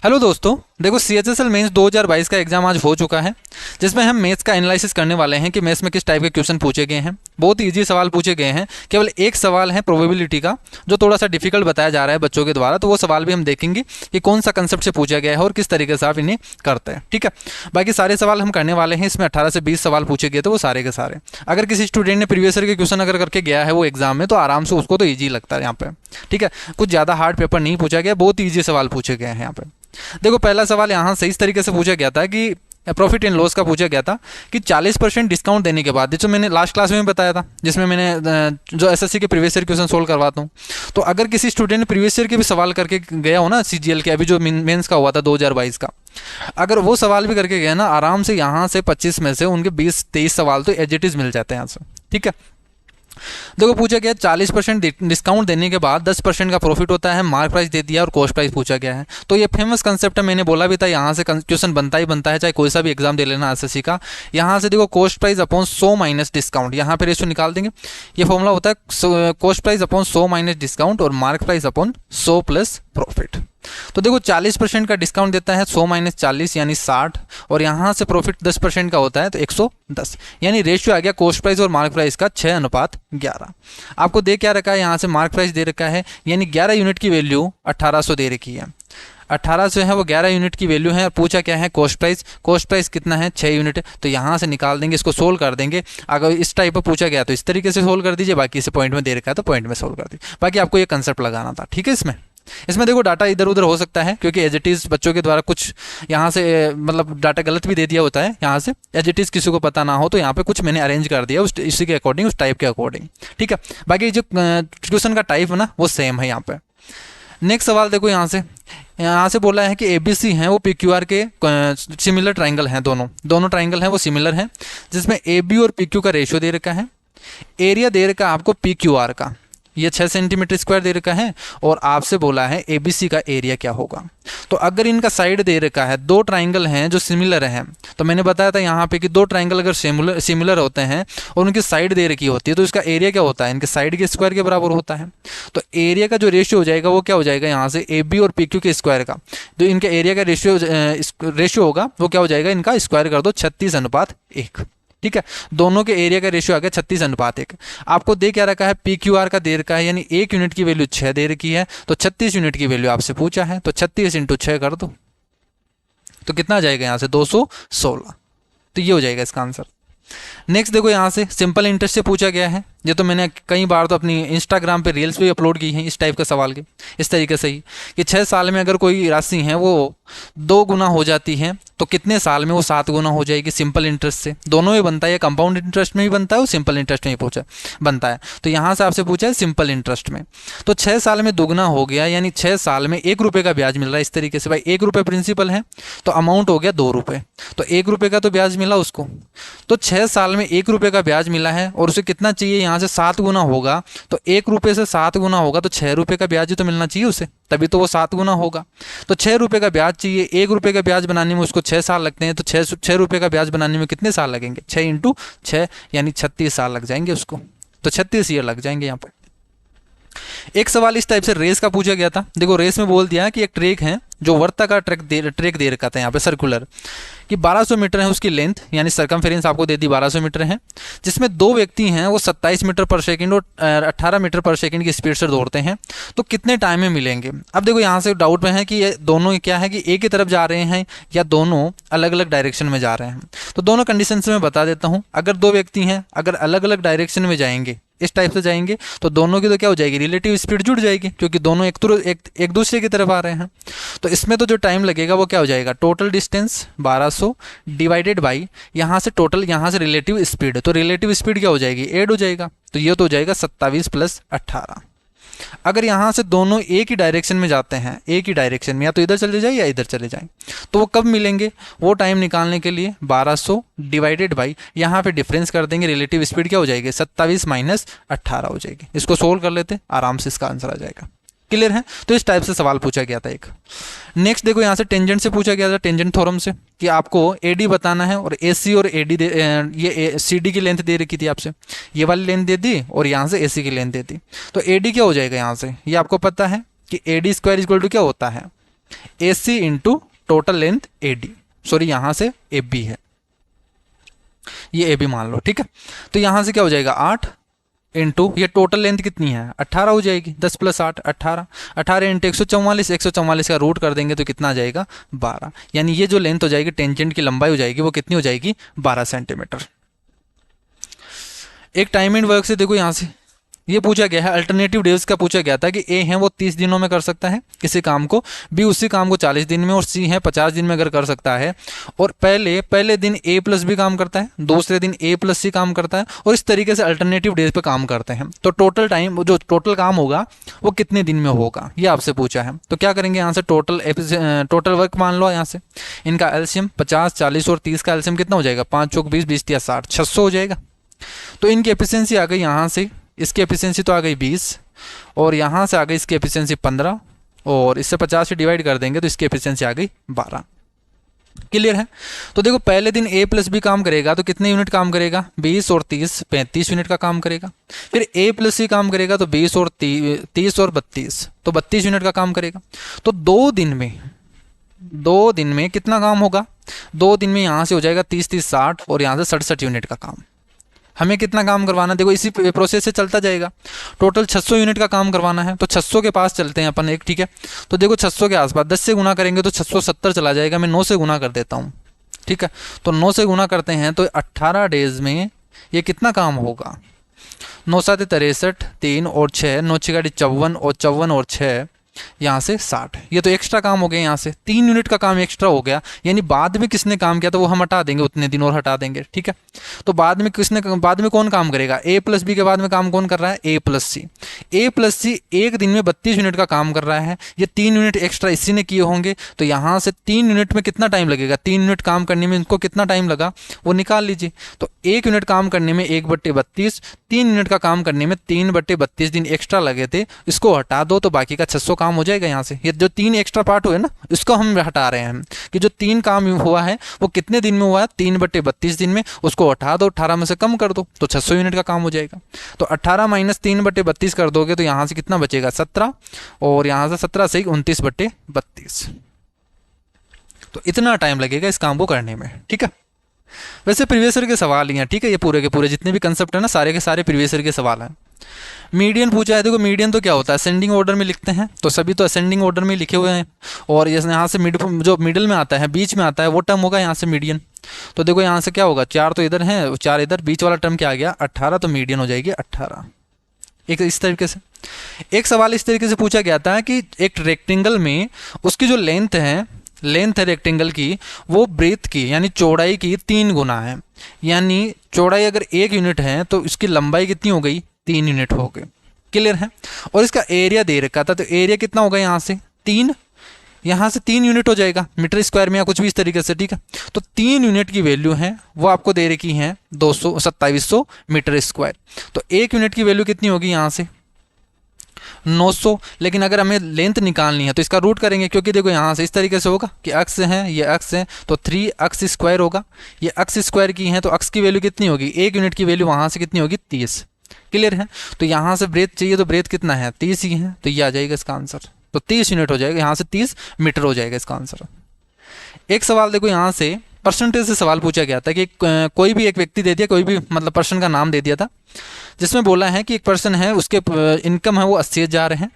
Hello दोस्तों, देखो CHSL mains 2022 का एग्जाम आज हो चुका है, जिसमें हम मैथ्स का एनालिसिस करने वाले हैं कि मैथ्स में किस टाइप के क्वेश्चन पूछे गए हैं। बहुत इजी सवाल पूछे गए हैं। केवल एक सवाल है प्रोबेबिलिटी का, जो थोड़ा सा डिफिकल्ट बताया जा रहा है बच्चों के द्वारा, तो वो सवाल भी हम देखेंगे कि कौन सा कंसेप्ट से पूछा गया है और किस तरीके से आप इन्हें करते हैं। ठीक है, बाकी सारे सवाल हम करने वाले हैं। इसमें 18 से 20 सवाल पूछे गए थे, वो सारे के सारे। अगर किसी स्टूडेंट ने प्रीवियस ईयर के क्वेश्चन अगर करके गया है वो एग्जाम में, तो आराम से उसको तो ईजी लगता है यहाँ पे। ठीक है, कुछ ज़्यादा हार्ड पेपर नहीं पूछा गया, बहुत ईजी सवाल पूछे गए हैं यहाँ पे। देखो, पहला सवाल यहाँ से इस तरीके से पूछा गया था कि प्रॉफिट एंड लॉस का पूछा गया था कि 40% डिस्काउंट देने के बाद, जो मैंने लास्ट क्लास में बताया था, जिसमें मैंने जो एसएससी के प्रीवियस ईयर क्वेश्चन सोल्व करवाता हूँ, तो अगर किसी स्टूडेंट ने प्रीवियस ईयर के भी सवाल करके गया हो ना, CGL के अभी जो मेंस का हुआ था 2022 का, अगर वो सवाल भी करके गया ना, आराम से यहाँ से 25 में से उनके 20-23 सवाल तो एज इट इज मिल जाते हैं यहाँ से। ठीक है, देखो पूछा गया 40% डिस्काउंट देने के बाद 10% का प्रॉफिट होता है, मार्क प्राइस दे दिया और कॉस्ट प्राइस पूछा गया है। तो ये फेमस कंसेप्ट है, मैंने बोला भी था, यहाँ से क्वेश्चन बनता ही बनता है, चाहे कोई सा भी एग्जाम दे लेना एसएससी का। यहाँ से देखो cost price upon 100 minus discount, यहाँ पे रेशियो निकाल देंगे। ये फॉर्मूला होता है cost price upon 100 minus discount और mark price upon 100 plus profit. तो देखो 40% का डिस्काउंट देता है, 100 माइनस 40 यानी 60, और यहाँ से प्रॉफिट 10% का होता है तो 110, यानी रेशियो आ गया कॉस्ट प्राइस और मार्क प्राइस का 6:11। आपको दे क्या रखा है, यहाँ से मार्क प्राइस दे रखा है, यानी 11 यूनिट की वैल्यू 1800 दे रखी है। 1800 है वो 11 यूनिट की वैल्यू है। पूछा क्या है, कॉस्ट प्राइस। कॉस्ट प्राइस कितना है, 6 यूनिट है। तो यहाँ से निकाल देंगे, इसको सोल्व कर देंगे। अगर इस टाइप का पूछा गया तो इस तरीके से सोल्व कर दीजिए, बाकी इसे पॉइंट में दे रखा है तो पॉइंट में सोल्व कर दीजिए। बाकी आपको ये कंसेप्ट लगाना था। ठीक है, इसमें देखो डाटा इधर उधर हो सकता है, क्योंकि एज इट इज़ बच्चों के द्वारा कुछ यहाँ से मतलब डाटा गलत भी दे दिया होता है। यहाँ से एज इट इज़ किसी को पता ना हो तो यहाँ पे कुछ मैंने अरेंज कर दिया इसी के अकॉर्डिंग, उस टाइप के अकॉर्डिंग। ठीक है, बाकी जो क्वेश्चन का टाइप है ना वो सेम है यहाँ पे। नेक्स्ट सवाल देखो, यहाँ से बोला है कि ABC हैं वो PQR के सिमिलर ट्राइंगल हैं, दोनों ट्राइंगल हैं वो सिमिलर हैं, जिसमें AB और PQ का रेशियो दे रखा है। एरिया दे रखा है आपको PQR का, ये 6 सेंटीमीटर स्क्वायर दे रखा है, और आपसे बोला है ABC का एरिया क्या होगा। तो अगर इनका साइड दे रखा है, दो ट्राइंगल हैं जो सिमिलर हैं, तो मैंने बताया था यहाँ पे कि दो ट्राइंगल अगर सिमिलर होते हैं और उनकी साइड दे रखी होती है तो इसका एरिया क्या होता है, इनके साइड के स्क्वायर के बराबर होता है। तो एरिया का जो रेशियो हो जाएगा वो क्या हो जाएगा, यहाँ से AB और PQ के स्क्वायर का जो इनके एरिया का रेशियो होगा वो क्या हो जाएगा, इनका स्क्वायर कर दो 36:1। ठीक है, दोनों के एरिया का रेशियो आ गया 36:1। आपको दे क्या रखा है, PQR का दे रखा है, यानी 1 यूनिट की वैल्यू 6 दे रखी है, तो 36 यूनिट की वैल्यू आपसे पूछा है, तो 36 × 6 कर दो, तो कितना आ जाएगा यहाँ से 216। तो ये हो जाएगा इसका आंसर। नेक्स्ट देखो, यहाँ से सिंपल इंटरेस्ट से पूछा गया है। ये तो मैंने कई बार तो अपनी इंस्टाग्राम पे रील्स भी अपलोड की हैं इस टाइप के सवाल के, इस तरीके से ही कि 6 साल में अगर कोई राशि है वो 2 गुना हो जाती है तो कितने साल में वो 7 गुना हो जाएगी सिंपल इंटरेस्ट से। दोनों में बनता है, कंपाउंड इंटरेस्ट में भी बनता है और सिंपल इंटरेस्ट में भी बनता है। तो यहाँ से आपसे पूछा है सिंपल इंटरेस्ट में, तो 6 साल में दुगना हो गया, यानी 6 साल में 1 रुपये का ब्याज मिल रहा है। इस तरीके से भाई 1 रुपये प्रिंसिपल है तो अमाउंट हो गया 2 रुपये, तो 1 रुपये का तो ब्याज मिला उसको, तो 6 साल में 1 रुपये का ब्याज मिला है और उसे कितना चाहिए, यहाँ से 7 गुना होगा, तो 1 रुपये से 7 गुना होगा तो 6 रुपये का ब्याज ही तो मिलना चाहिए उसे, तभी तो वो 7 गुना होगा। तो 6 रुपये का ब्याज चाहिए, 1 रुपये का ब्याज बनाने में उसको 6 साल लगते हैं, तो 6 रुपये का ब्याज बनाने में कितने साल लगेंगे, 6 × 6 यानी 36 साल लग जाएंगे उसको, तो 36 ईयर लग जाएंगे यहाँ पर। एक सवाल इस टाइप से रेस का पूछा गया था। देखो रेस में बोल दिया कि एक ट्रैक है जो वर्ताकार ट्रैक दे रखा था यहाँ पे सर्कुलर, कि 1200 मीटर है उसकी लेंथ, यानी सरकमफेरेंस आपको दे दी 1200 मीटर है, जिसमें 2 व्यक्ति हैं वो 27 मीटर पर सेकंड और 18 मीटर पर सेकंड की स्पीड से दौड़ते हैं, तो कितने टाइम में मिलेंगे। अब देखो यहाँ से डाउट में है कि ये दोनों क्या है कि एक ही तरफ जा रहे हैं या दोनों अलग अलग डायरेक्शन में जा रहे हैं। तो दोनों कंडीशन से मैं बता देता हूँ। अगर 2 व्यक्ति हैं, अगर अलग अलग डायरेक्शन में जाएंगे, इस टाइप से जाएंगे, तो दोनों की तो क्या हो जाएगी, रिलेटिव स्पीड जुड़ जाएगी, क्योंकि दोनों एक दूसरे की तरफ आ रहे हैं। तो इसमें तो जो टाइम लगेगा वो क्या हो जाएगा, टोटल डिस्टेंस 1200 डिवाइडेड बाई यहाँ से टोटल, यहाँ से रिलेटिव स्पीड, तो रिलेटिव स्पीड क्या हो जाएगी, ऐड हो जाएगा, तो ये तो हो जाएगा 27 + 18। अगर यहाँ से दोनों एक ही डायरेक्शन में जाते हैं, एक ही डायरेक्शन में, या तो इधर चले जाए या इधर चले जाएं, तो वो कब मिलेंगे, वो टाइम निकालने के लिए 1200 डिवाइडेड बाई यहाँ पे डिफरेंस कर देंगे, रिलेटिव स्पीड क्या हो जाएगी, 27 - 18 हो जाएगी। इसको सोल्व कर लेते, आराम से इसका आंसर आ जाएगा। क्लियर है। तो इस टाइप से सवाल पूछा गया था एक। नेक्स्ट देखो यहाँ से टेंजेंट से पूछा गया था, टेंजेंट थ्योरम से, कि आपको एडी बताना है और एसी और एडी ये सीडी की लेंथ दे रखी थी आपसे, ये वाली लेंथ दे दी और यहाँ से एसी की लेंथ दे दी। तो एडी क्या हो जाएगा यहाँ से, ये आपको पता है कि एडी स्क्वायर इक्वल टू क्या होता है, AC into total length AD, sorry यहाँ से AB है, ये AB मान लो, ठीक है। तो यहाँ से क्या हो जाएगा 8 इंटू ये टोटल लेंथ कितनी है 18 हो जाएगी, 10 + 8 18, 18 इंटू 144, 144 का रूट कर देंगे तो कितना आ जाएगा 12, यानी ये जो लेंथ हो जाएगी टेंजेंट की लंबाई हो जाएगी वो कितनी हो जाएगी 12 सेंटीमीटर। एक टाइम एंड वर्क से देखो यहाँ से ये पूछा गया है, अल्टरनेटिव डेज का पूछा गया था कि ए है वो 30 दिनों में कर सकता है किसी काम को, बी उसी काम को 40 दिन में, और सी है 50 दिन में अगर कर सकता है, और पहले दिन ए प्लस बी काम करता है, दूसरे दिन ए प्लस सी काम करता है, और इस तरीके से अल्टरनेटिव डेज पे काम करते हैं। तो टोटल टाइम जो टोटल काम होगा वो कितने दिन में होगा ये आपसे पूछा है। तो क्या करेंगे यहाँ से टोटल वर्क मान लो, यहाँ से इनका एलसीएम 50 40 और 30 का एलसीएम कितना हो जाएगा 5 चौक 20 20 या 60 600 हो जाएगा। तो इनकी एफिशिएंसी आ गई यहाँ से, इसकी एफिशिएंसी तो आ गई 20, और यहाँ से आ गई इसकी एफिशिएंसी 15, और इससे 50 से डिवाइड कर देंगे तो इसकी एफिशिएंसी आ गई 12। क्लियर है। तो देखो पहले दिन ए प्लस बी काम करेगा तो कितने यूनिट काम करेगा 20 और 30 35 यूनिट का काम करेगा। फिर ए प्लस सी काम करेगा तो 20 और 30 और 32 तो 32 यूनिट का काम करेगा। तो 2 दिन में कितना काम होगा 2 दिन में यहाँ से हो जाएगा 30 30 60 और यहाँ से 67 यूनिट का काम। हमें कितना काम करवाना, देखो इसी प्रोसेस से चलता जाएगा, टोटल 600 यूनिट का काम करवाना है। तो 600 के पास चलते हैं अपन एक, ठीक है। तो देखो 600 के आसपास 10 से गुना करेंगे तो 670 चला जाएगा, मैं 9 से गुना कर देता हूँ, ठीक है। तो 9 से गुना करते हैं तो 18 डेज में ये कितना काम होगा 9 7 63 3 और 6 9 6 54 और 54 और 6 यहाँ से 60, ये तो एक्स्ट्रा काम हो गया, यहाँ से 3 यूनिट का काम एक्स्ट्रा हो गया, यानी बाद में किसने काम किया तो वो हम हटा देंगे उतने दिन और हटा देंगे, ठीक है। तो बाद में कौन काम करेगा ए प्लस बी के बाद में काम कौन कर रहा है ए प्लस सी एक दिन में 32 यूनिट का काम कर रहा है, ये 3 यूनिट एक्स्ट्रा इसी ने किए होंगे। तो यहाँ से 3 यूनिट में कितना टाइम लगेगा 3 यूनिट काम करने में इनको कितना टाइम लगा वो निकाल लीजिए। तो 1 यूनिट काम करने में 1/32, 3 यूनिट का काम करने में 3/32 दिन एक्स्ट्रा लगे थे, इसको हटा दो तो बाकी का 600 काम हो जाएगा। यहाँ से ये जो 3 एक्स्ट्रा पार्ट हुए ना इसको हम हटा रहे हैं कि जो 3 काम हुआ है वो कितने दिन में हुआ है 3/32 दिन में, उसको हटा दो 18 में से कम कर दो तो 600 यूनिट का काम हो जाएगा। तो 18 - 3/32 कर दोगे तो यहाँ से कितना बचेगा 17, और यहाँ से 17 से 29/32। तो इतना टाइम लगेगा इस काम को करने में, ठीक है। वैसे प्रीवियस ईयर के सवाल ही हैं, ठीक है, ये पूरे के पूरे जितने भी कंसेप्ट है ना सारे के सारे प्रीवियस ईयर के सवाल हैं। मीडियन पूछा है, देखो मीडियन तो क्या होता है असेंडिंग ऑर्डर में लिखते हैं, तो सभी तो असेंडिंग ऑर्डर में लिखे हुए हैं, और यहाँ से जो मिडिल में आता है बीच में आता है वो टर्म होगा यहाँ से मीडियन। तो देखो यहाँ से क्या होगा 4 तो इधर है 4 इधर, बीच वाला टर्म क्या आ गया 18, तो मीडियन हो जाएगी 18। एक इस तरीके से एक सवाल इस तरीके से पूछा गया था कि एक रेक्टेंगल में उसकी जो लेंथ है रेक्टेंगल की वो ब्रेथ की यानी चौड़ाई की 3 गुना है, यानी चौड़ाई अगर 1 यूनिट है तो इसकी लंबाई कितनी हो गई 3 यूनिट हो गई। क्लियर है। और इसका एरिया दे रखा था, तो एरिया कितना होगा यहाँ से 3, यहाँ से 3 यूनिट हो जाएगा मीटर स्क्वायर में या कुछ भी इस तरीके से, ठीक है। तो 3 यूनिट की वैल्यू है वो आपको दे रखी है 2700 मीटर स्क्वायर। तो 1 यूनिट की वैल्यू कितनी होगी यहाँ से 900, लेकिन अगर हमें लेंथ निकालनी है तो इसका रूट करेंगे, क्योंकि देखो यहाँ से इस तरीके से होगा कि अक्स है ये अक्स है तो 3 अक्स स्क्वायर होगा, ये अक्स स्क्वायर की है तो अक्स की वैल्यू कितनी होगी 1 यूनिट की वैल्यू वहाँ से कितनी होगी 30। क्लियर है। तो यहाँ से ब्रेथ चाहिए तो ब्रेथ कितना है 30 ही है, तो ये आ जाएगा इसका आंसर, तो 30 यूनिट हो जाएगा, यहाँ से 30 मीटर हो जाएगा इसका आंसर। एक सवाल देखो यहाँ से परसेंटेज से सवाल पूछा गया था कि कोई भी एक व्यक्ति दे दिया, कोई भी मतलब पर्सन का नाम दे दिया था, जिसमें बोला है कि एक पर्सन है उसके इनकम है वो 80,000 है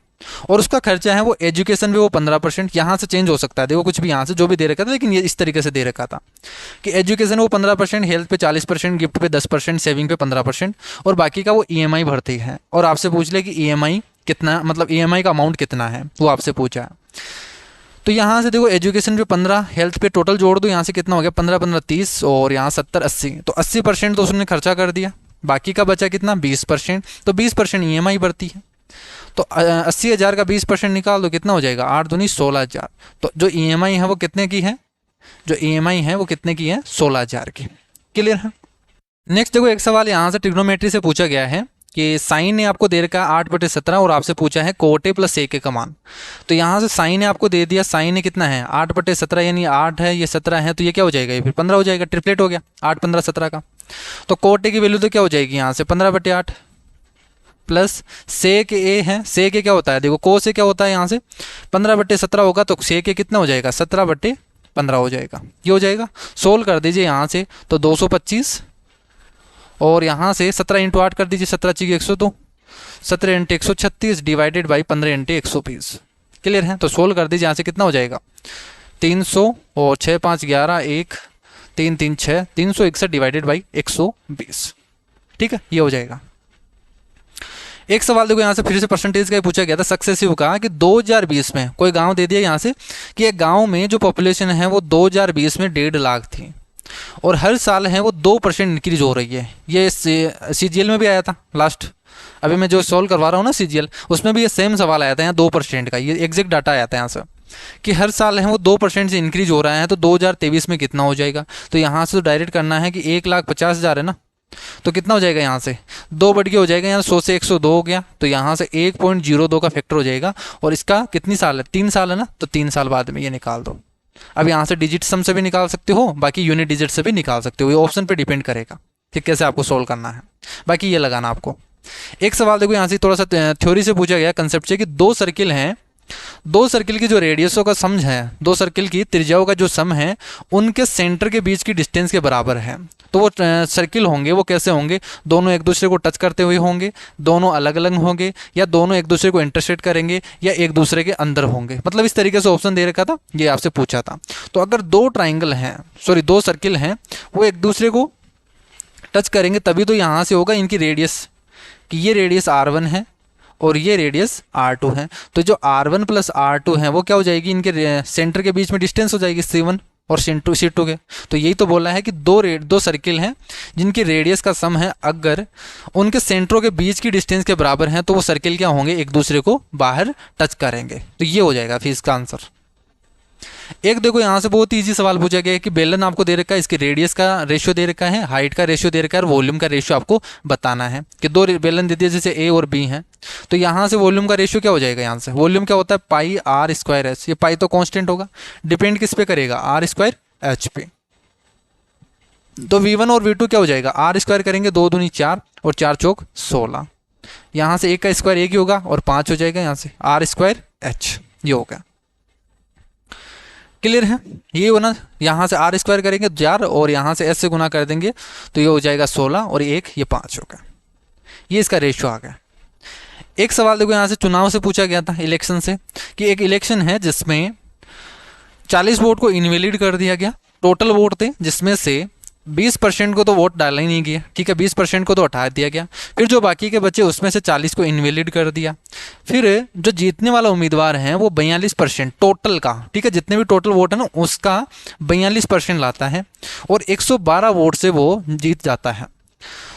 और उसका खर्चा है वो एजुकेशन पे वो 15%, यहाँ से चेंज हो सकता है, देखो कुछ भी यहाँ से जो भी दे रखा था, लेकिन ये इस तरीके से दे रखा था कि एजुकेशन वो 15%, हेल्थ पे 40%, गिफ्ट पे 10%, सेविंग पे 15% और बाकी का वो EMI भरती है। और आपसे पूछ ले कि EMI कितना, मतलब EMI का अमाउंट कितना है वो आपसे पूछा है। तो यहाँ से देखो एजुकेशन पे 15, हेल्थ पे टोटल जोड़ दो, यहाँ से कितना हो गया 15 15 30 और यहाँ 70 80, तो 80% तो उसने खर्चा कर दिया, बाकी का बचा कितना 20%, तो 20% EMI भरती है। तो 80,000 का 20% निकाल दो, कितना हो जाएगा 8 दूनी 16,000। तो जो EMI है वो कितने की है, जो EMI है वो कितने की है 16,000 की। क्लियर है। नेक्स्ट देखो एक सवाल यहाँ से ट्रिग्नोमेट्री से पूछा गया है कि साइन ने आपको दे रखा है 8/17 और आपसे पूछा है कोट A + sec A का मान। तो यहाँ से साइन ने आपको दे दिया, साइन ने कितना है 8/17 यानी 8 है ये 17 है, तो ये क्या हो जाएगा, ये फिर 15 हो जाएगा, ट्रिपलेट हो गया 8 15 17 का। तो कोट A की वैल्यू तो क्या हो जाएगी यहाँ से 15/8, प्लस सेक ए है, सेक ए क्या होता है, देखो कोस ए क्या होता है यहाँ से 15/17 होगा, तो सेक ए कितना हो जाएगा 17/15 हो जाएगा, ये हो जाएगा। सोल्व कर दीजिए यहाँ से तो 225 और यहाँ से 17 × 8 कर दीजिए, 17 × 102, 17 × 136 डिवाइडेड बाई 15 × 120। क्लियर है, तो सोल्व कर दीजिए यहाँ से कितना हो जाएगा 300 और 6 5 11 1 3 3 6 361 डिवाइडेड बाई 120। ठीक है, ये हो जाएगा। एक सवाल देखो यहाँ से फिर से परसेंटेज का ही पूछा गया था, सक्सेसिव का, कि 2020 में कोई गांव दे दिया यहाँ से कि एक गांव में जो पॉपुलेशन है वो 2020 में 1.5 लाख थी और हर साल है वो 2% इंक्रीज हो रही है। ये CGL में भी आया था लास्ट, अभी मैं जो सॉल्व करवा रहा हूँ ना CGL, उसमें भी ये सेम सवाल आया था यहाँ 2% का, ये एग्जैक्ट डाटा आया था यहाँ से कि हर साल है वो 2% से इंक्रीज हो रहा है, तो 2023 में कितना हो जाएगा। तो यहाँ से तो डायरेक्ट करना है कि 1,50,000 है ना, तो कितना हो जाएगा यहाँ से 2 बढ़ के हो जाएगा, यहाँ 100 से 102 हो गया, तो यहाँ से 1.02 का फैक्टर हो जाएगा। और इसका कितनी साल है, 3 साल है ना, तो 3 साल बाद में ये निकाल दो। अब यहाँ से डिजिट सम से भी निकाल सकते हो, बाकी यूनिट डिजिट से भी निकाल सकते हो, ये ऑप्शन पे डिपेंड करेगा कि कैसे आपको सोल्व करना है, बाकी ये लगाना आपको। एक सवाल देखो यहाँ से थोड़ा सा थ्योरी से पूछा गया, कंसेप्ट से, कि 2 सर्किल हैं, 2 सर्किल की जो रेडियसों का सम है, 2 सर्किल की त्रिज्याओं का जो सम है, उनके सेंटर के बीच की डिस्टेंस के बराबर है। तो वो सर्किल होंगे वो कैसे होंगे, दोनों एक दूसरे को टच करते हुए होंगे, दोनों अलग अलग होंगे, या दोनों एक दूसरे को इंटरसेक्ट करेंगे, या एक दूसरे के अंदर होंगे। मतलब इस तरीके से ऑप्शन दे रखा था, ये आपसे पूछा था। तो अगर 2 ट्राइंगल हैं, सॉरी 2 सर्किल हैं, वो एक दूसरे को टच करेंगे तभी तो यहाँ से होगा इनकी रेडियस, कि ये रेडियस R1 है और ये रेडियस R2 है। तो जो R1 प्लस R2 है वो क्या हो जाएगी, इनके सेंटर के बीच में डिस्टेंस हो जाएगी C1 और C2 के। तो यही तो बोला है कि 2 सर्किल हैं जिनकी रेडियस का सम है, अगर उनके सेंटरों के बीच की डिस्टेंस के बराबर हैं तो वो सर्किल क्या होंगे, एक दूसरे को बाहर टच करेंगे। तो ये हो जाएगा फिर इसका आंसर। एक देखो यहाँ से बहुत इजी सवाल पूछा गया है कि बेलन आपको दे रखा है, इसकी रेडियस का रेशियो दे रखा है, हाइट का रेशियो दे रखा है और वॉल्यूम का रेशियो आपको बताना है कि 2 बेलन दे दिए जैसे A और B हैं। तो यहाँ से वॉल्यूम का रेशियो क्या हो जाएगा, यहाँ से वॉल्यूम क्या होता है πr²h, ये पाई तो कांस्टेंट होगा, डिपेंड किस पे करेगा r²h पे। तो V1 और V2 क्या हो जाएगा, r² करेंगे 2 दूनी 4 और 4 चौक 16, यहाँ से 1 का स्क्वायर 1 ही होगा और 5 हो जाएगा, यहाँ से r²h ये होगा। क्लियर है, ये होना, यहाँ से r² करेंगे 4 और यहाँ से s से गुना कर देंगे तो ये हो जाएगा 16 और 1 ये 5 होगा, ये इसका रेशियो आ गया। एक सवाल देखो यहाँ से चुनाव से पूछा गया था, इलेक्शन से, कि एक इलेक्शन है जिसमें 40 वोट को इनवैलिड कर दिया गया, टोटल वोट थे जिसमें से 20% को तो वोट डाला ही नहीं गया, ठीक है, 20% को तो हटा दिया गया, फिर जो बाकी के बचे उसमें से 40 को इनवैलिड कर दिया। फिर जो जीतने वाला उम्मीदवार है वो 42% टोटल का, ठीक है, जितने भी टोटल वोट है ना उसका 42% लाता है और 112 वोट से वो जीत जाता है।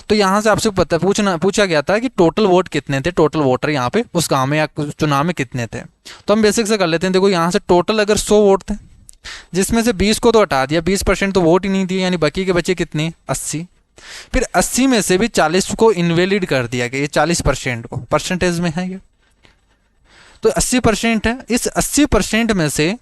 तो यहाँ से आपसे पूछा गया था कि टोटल वोट कितने थे, टोटल वोटर यहाँ पे उस गाँव में या चुनाव में कितने थे। तो हम बेसिक से कर लेते हैं, देखो यहाँ से टोटल अगर 100 वोट थे जिसमें से 20 को तो हटा दिया, 20% तो वोट ही नहीं दिए, यानी बाकी के बचे कितने 80। फिर 80 में से भी 40 को इनवैलिड कर दिया गया, ये 40% को परसेंटेज में है ये, तो 80% है, इस 80% में से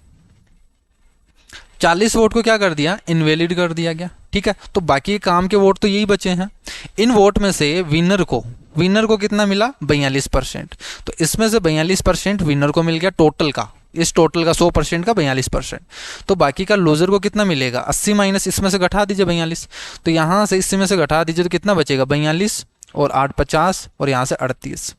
40 वोट को क्या कर दिया, इनवैलिड कर दिया गया, ठीक है। तो बाकी काम के वोट तो यही बचे हैं। इन वोट में से विनर को कितना मिला 42%, तो इसमें से 42% विनर को मिल गया टोटल का, इस टोटल का 100% का 42%। तो बाकी का लूजर को कितना मिलेगा 80 माइनस इसमें से घटा दीजिए 42, तो यहाँ से इसमें से घटा दीजिए तो कितना बचेगा 42 और 8 50 और यहाँ से 38।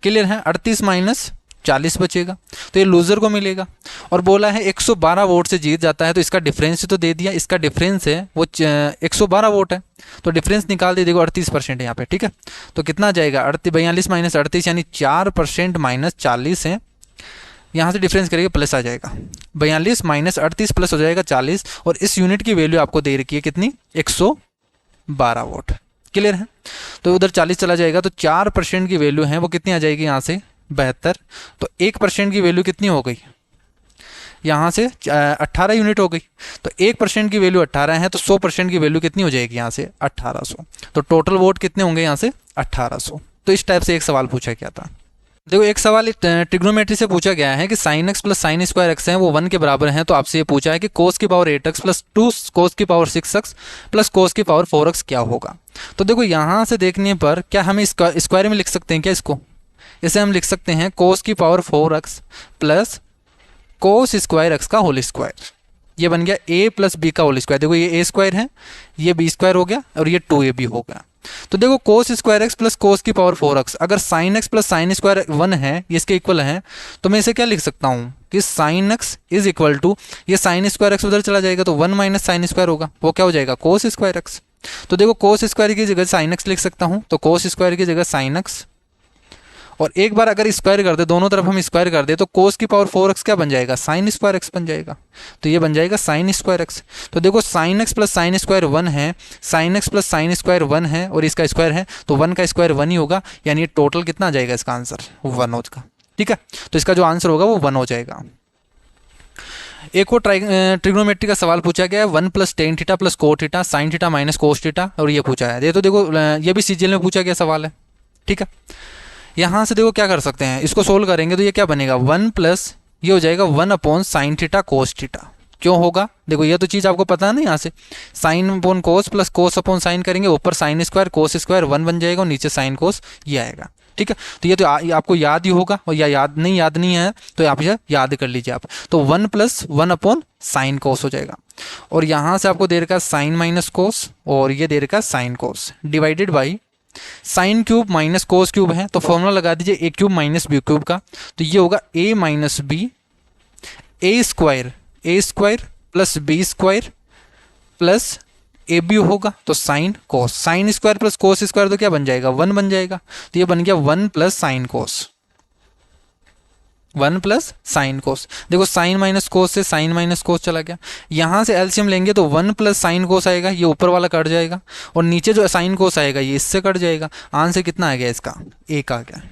क्लियर है, 38 माइनस 40 बचेगा, तो ये लूजर को मिलेगा। और बोला है 112 वोट से जीत जाता है, तो इसका डिफरेंस तो दे दिया, इसका डिफरेंस है वो 112 वोट है, तो डिफरेंस निकाल दे, देखो 38% है यहाँ पे, ठीक है। तो कितना जाएगा 42 माइनस 38 यानी 4% माइनस 40 है, यहाँ से डिफरेंस करेंगे प्लस आ जाएगा, 42 माइनस 38 प्लस हो जाएगा 40, और इस यूनिट की वैल्यू आपको दे रखी है कितनी 112 वोट। क्लियर है, तो उधर 40 चला जाएगा, तो 4% की वैल्यू है वो कितनी आ जाएगी यहाँ से 72, तो 1% की वैल्यू कितनी हो गई यहाँ से 18 यूनिट हो गई, तो 1% की वैल्यू 18 है, तो 100% की वैल्यू कितनी हो जाएगी यहाँ से 1800, तो टोटल वोट कितने होंगे यहाँ से 1800। तो इस टाइप से एक सवाल पूछा गया था। देखो एक सवाल ट्रिग्नोमेट्री से पूछा गया है कि sine x plus sign square x है वो 1 के बराबर हैं, तो आपसे ये पूछा है कि कोस की पावर 8x प्लस 2 कोस की पावर 6x प्लस कोस की पावर 4x क्या होगा। तो देखो यहाँ से देखने पर क्या हम स्क्वायर में लिख सकते हैं क्या इसको, इसे हम लिख सकते हैं कोस की power 4x plus cos square x का होल स्क्वायर। ये बन गया a प्लस बी का होल स्क्वायर। देखो ये a स्क्वायर है, ये b स्क्वायर हो गया और ये 2ab हो गया। तो देखो cos square x plus cos की पावर 4x, अगर sine x plus sine square 1 है, ये इसके इक्वल है, तो मैं इसे क्या लिख सकता हूँ कि sine x is equal to, ये साइन स्क्वायर एक्स उधर चला जाएगा तो 1 माइनस साइन स्क्वायर होगा, वो क्या हो जाएगा कोस स्क्वायर एक्स। तो देखो कोस स्क्वायर की जगह साइन एक्स लिख सकता हूँ, तो कोस स्क्वायर की जगह साइन एक्स, और एक बार अगर स्क्वायर कर दे, दोनों तरफ हम स्क्वायर कर दे, तो कोस की पावर 4x क्या बन जाएगा, साइन स्क्वायर एक्स बन जाएगा। तो ये बन जाएगा साइन स्क्वायर एक्स। तो देखो sine x plus sine square 1 है, sine x plus sine square 1 है और इसका स्क्वायर है, तो 1 का स्क्वायर 1 ही होगा, यानी ये टोटल कितना आ जाएगा इसका आंसर 1 होगा। ठीक है, तो इसका जो आंसर होगा वो 1 हो जाएगा। एक और ट्रिग्नोमेट्री का सवाल पूछा गया है 1 plus tan theta plus cot theta sine theta minus cos theta, और ये पूछा है। ये तो देखो ये भी सीजीएल में पूछा गया सवाल है। ठीक है, यहाँ से देखो क्या कर सकते हैं, इसको सोल्व करेंगे तो ये क्या बनेगा 1 प्लस ये हो जाएगा 1 upon sine theta cos theta. क्यों होगा, देखो ये तो चीज़ आपको पता है ना, यहाँ से साइन अपॉन कोस प्लस कोस अपॉन साइन करेंगे, ऊपर साइन स्क्वायर कोस स्क्वायर 1 बन जाएगा और नीचे साइन कोस ये आएगा। ठीक है, तो ये तो आपको याद ही होगा, और या याद नहीं है तो आप ये याद कर लीजिए आप। तो 1 प्लस 1 अपॉन साइन कोस हो जाएगा, और यहाँ से आपको दे रखा साइन माइनस कोस, और ये दे रखा sine cos divided by sine cube minus cos cube है, तो फॉर्मूला लगा दीजिए a cube minus b cube का, तो ये होगा a minus b a square plus b square plus a b होगा, तो sine cos, sine square plus cos square तो क्या बन जाएगा 1 बन जाएगा, तो ये बन गया 1 plus sine cos, 1 plus sine cos. देखो साइन माइनस कोस से साइन माइनस कोस चला गया, यहाँ से एलसीएम लेंगे तो 1 प्लस साइन कोस आएगा, ये ऊपर वाला कट जाएगा, और नीचे जो साइन कोस आएगा ये इससे कट जाएगा। आंसर कितना आ गया इसका, 1 आ गया।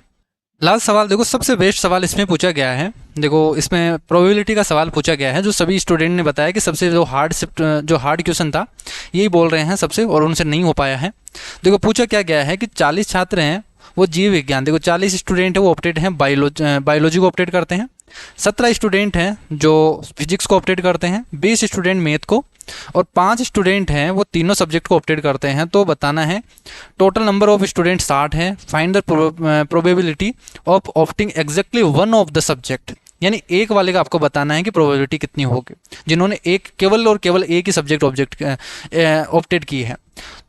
लास्ट सवाल देखो, सबसे बेस्ट सवाल इसमें पूछा गया है। देखो इसमें प्रोबेबिलिटी का सवाल पूछा गया है, जो सभी स्टूडेंट ने बताया कि सबसे जो हार्ड क्वेश्चन था यही बोल रहे हैं सबसे, और उनसे नहीं हो पाया है। देखो पूछा क्या गया है कि 40 छात्र हैं वो जीव विज्ञान, देखो 40 स्टूडेंट है वो ऑप्टेड हैं बायोलॉजी को ऑप्टेड करते हैं, 17 स्टूडेंट हैं जो फिजिक्स को ऑप्टेड करते हैं, 20 स्टूडेंट मैथ को, और 5 स्टूडेंट हैं वो तीनों सब्जेक्ट को ऑप्टेड करते हैं। तो बताना है टोटल नंबर ऑफ स्टूडेंट 60 है, find the probability of opting exactly one of the subject, यानी एक वाले का आपको बताना है कि प्रोबेबिलिटी कितनी होगी जिन्होंने केवल और केवल एक ही सब्जेक्ट ऑप्टेड की है।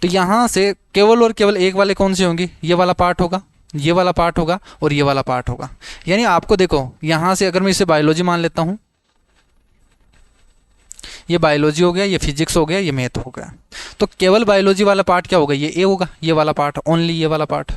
तो यहाँ से केवल और केवल एक वाले कौन से होंगे, ये वाला पार्ट होगा, ये वाला पार्ट होगा और ये वाला पार्ट होगा। यानी आपको देखो यहाँ से अगर मैं इसे बायोलॉजी मान लेता हूँ, ये बायोलॉजी हो गया, ये फिजिक्स हो गया, ये मैथ हो गया, तो केवल बायोलॉजी वाला पार्ट क्या होगा, ये ए होगा, ये वाला पार्ट ओनली ये वाला पार्ट।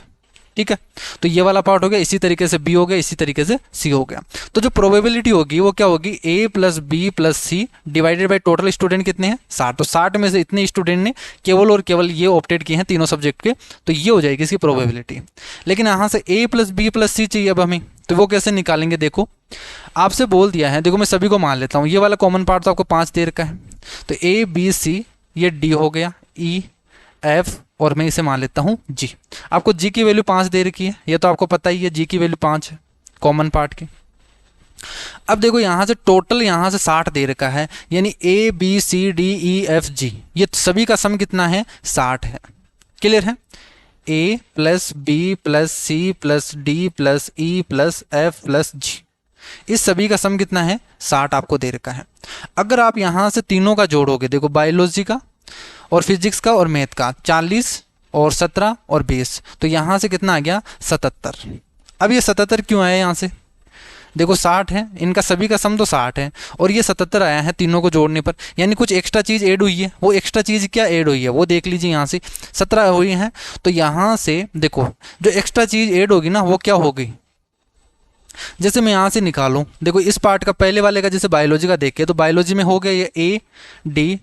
ठीक है, तो ये वाला पार्ट हो गया, इसी तरीके से बी हो गया, इसी तरीके से सी हो गया। तो जो प्रोबेबिलिटी होगी वो क्या होगी, A plus B plus C divided by total student कितने हैं 60, तो 60 में से इतने स्टूडेंट ने केवल और केवल ये ऑप्टेड किए हैं तीनों सब्जेक्ट के, तो ये हो जाएगी इसकी प्रोबेबिलिटी। लेकिन यहाँ से ए प्लस बी प्लस सी चाहिए अब हमें, तो वो कैसे निकालेंगे, देखो आपसे बोल दिया है, देखो मैं सभी को मान लेता हूँ, ये वाला कॉमन पार्ट तो आपको 5 दे रखा है, तो ए बी सी ये डी हो गया, ई एफ और मैं इसे मान लेता हूँ जी। आपको जी की वैल्यू 5 दे रखी है, ये तो आपको पता ही है, जी की वैल्यू 5 है कॉमन पार्ट की। अब देखो यहाँ से टोटल यहाँ से 60 दे रखा है, यानी A B C D E F G ये सभी का सम कितना है 60 है। क्लियर है, A plus B plus C plus D plus E plus F plus G, इस सभी का सम कितना है 60 आपको दे रखा है। अगर आप यहाँ से तीनों का जोड़ोगे, देखो बायोलॉजी का और फिजिक्स का और मैथ का 40 और 17 और 20, तो यहाँ से कितना आ गया 77। अब ये 77 क्यों आया यहाँ से, देखो 60 है, इनका सभी का सम तो 60 है और ये 77 आया है तीनों को जोड़ने पर, यानी कुछ एक्स्ट्रा चीज़ ऐड हुई है। वो एक्स्ट्रा चीज़ क्या ऐड हुई है वो देख लीजिए, यहाँ से 17 हुई है, तो यहाँ से देखो जो एक्स्ट्रा चीज़ ऐड होगी ना वो क्या होगी, जैसे मैं यहाँ से निकालूँ, देखो इस पार्ट का पहले वाले का जैसे बायोलॉजी का देखे तो बायोलॉजी में हो गया ये A D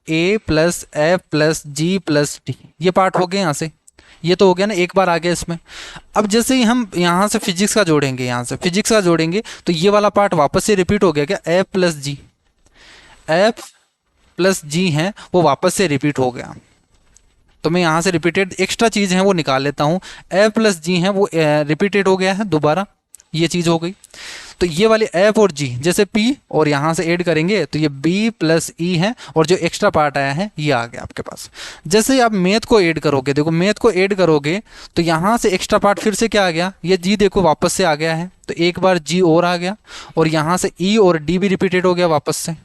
A plus F plus G plus D, ये पार्ट हो गया यहाँ से, ये तो हो गया ना एक बार आ गया इसमें। अब जैसे ही हम यहाँ से फिजिक्स का जोड़ेंगे, यहाँ से फिजिक्स का जोड़ेंगे तो ये वाला पार्ट वापस से रिपीट हो गया क्या, एफ प्लस जी है वो वापस से रिपीट हो गया। तो मैं यहाँ से रिपीटेड एक्स्ट्रा चीज़ है वो निकाल लेता हूँ, एफ प्लस जी है वो रिपीटेड हो गया है दोबारा, ये चीज़ हो गई। तो ये वाले एफ और जी जैसे पी और यहाँ से ऐड करेंगे तो ये बी प्लस ई है, और जो एक्स्ट्रा पार्ट आया है ये आ गया आपके पास। जैसे ही आप मैथ को ऐड करोगे, देखो मैथ को ऐड करोगे तो यहाँ से एक्स्ट्रा पार्ट फिर से क्या आ गया, ये जी देखो वापस से आ गया है, तो एक बार जी और आ गया, और यहाँ से ई और डी भी रिपीटेड हो गया वापस से,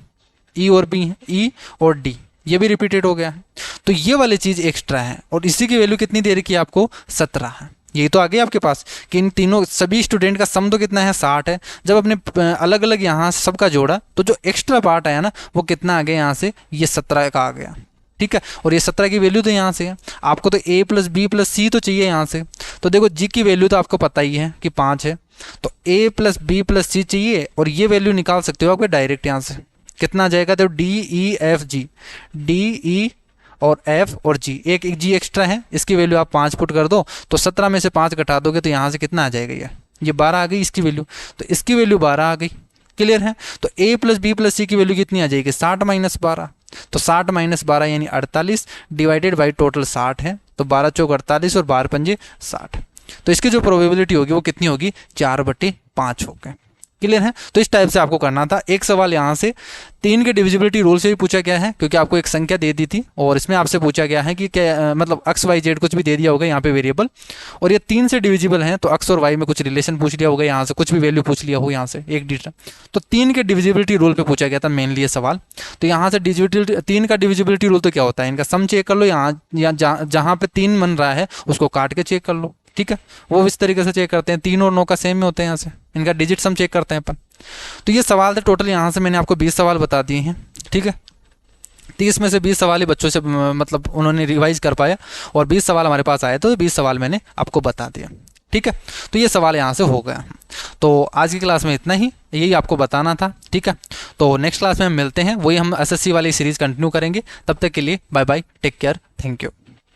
ई और बी है, ई और डी ये भी रिपीटेड हो गया है। तो ये वाली चीज़ एक्स्ट्रा है, और इसी की वैल्यू कितनी दे रखी है आपको, 17 है। यही तो आ गया आपके पास कि इन तीनों सभी स्टूडेंट का सम तो कितना है, 60 है। जब अपने अलग अलग यहाँ सबका जोड़ा तो जो एक्स्ट्रा पार्ट आया ना वो कितना आ गया यहाँ से, ये 17 का आ गया, ठीक है। और ये 17 की वैल्यू तो यहाँ से है, आपको तो a प्लस बी प्लस सी तो चाहिए यहाँ से। तो देखो जी की वैल्यू तो आपको पता ही है कि 5 है, तो a प्लस बी प्लस सी चाहिए, और ये वैल्यू निकाल सकते हो आपके डायरेक्ट यहाँ से, कितना आ जाएगा, तो डी ई एफ जी, डी ई और एफ और जी, एक जी एक्स्ट्रा है, इसकी वैल्यू आप 5 पुट कर दो, तो 17 में से 5 घटा दोगे तो यहाँ से कितना आ जाएगा, ये 12 आ गई इसकी वैल्यू, तो इसकी वैल्यू 12 आ गई। क्लियर है। तो a प्लस बी प्लस सी की वैल्यू कितनी आ जाएगी, 60 माइनस 12, तो 60 माइनस 12 यानी 48 डिवाइडेड बाई टोटल 60 है, तो 12 चौक 48 और 12 पंजे 60, तो इसकी जो प्रोबेबिलिटी होगी वो कितनी होगी, 4/5 हो गए। क्लियर है। तो इस टाइप से आपको करना था। एक सवाल यहाँ से 3 के डिविजिबिलिटी रूल से भी पूछा गया है, क्योंकि आपको एक संख्या दे दी थी और इसमें आपसे पूछा गया है कि क्या मतलब एक्स वाई जेड कुछ भी दे दिया होगा यहाँ पे वेरिएबल, और ये 3 से डिविजिबल हैं, तो एक्स और वाई में कुछ रिलेशन पूछ लिया होगा, यहाँ से कुछ भी वैल्यू पूछ लिया हो यहाँ से एक डिजिट, तो 3 के डिविजिबिलिटी रूल पे पूछा गया था मेनली ये सवाल। तो यहाँ से डिविजिबिलिटी 3 का डिविजिबिलिटी रूल तो क्या होता है, इनका सम चेक कर लो, यहाँ जहाँ पे 3 बन रहा है उसको काट के चेक कर लो, ठीक है। वो इस तरीके से चेक करते हैं, 3 और 9 का सेम में होते हैं, यहाँ से इनका डिजिट सम चेक करते हैं अपन। तो ये सवाल थे टोटल, यहाँ से मैंने आपको 20 सवाल बता दिए हैं, ठीक है। 30 में से 20 सवाल ही बच्चों से मतलब उन्होंने रिवाइज कर पाया, और 20 सवाल हमारे पास आए तो 20 सवाल मैंने आपको बता दिया, ठीक है। तो ये सवाल यहाँ से हो गया। तो आज की क्लास में इतना ही, यही आपको बताना था, ठीक है। तो नेक्स्ट क्लास में हम मिलते हैं, वही हम एसएससी वाली सीरीज़ कंटिन्यू करेंगे। तब तक के लिए bye bye, take care, thank you.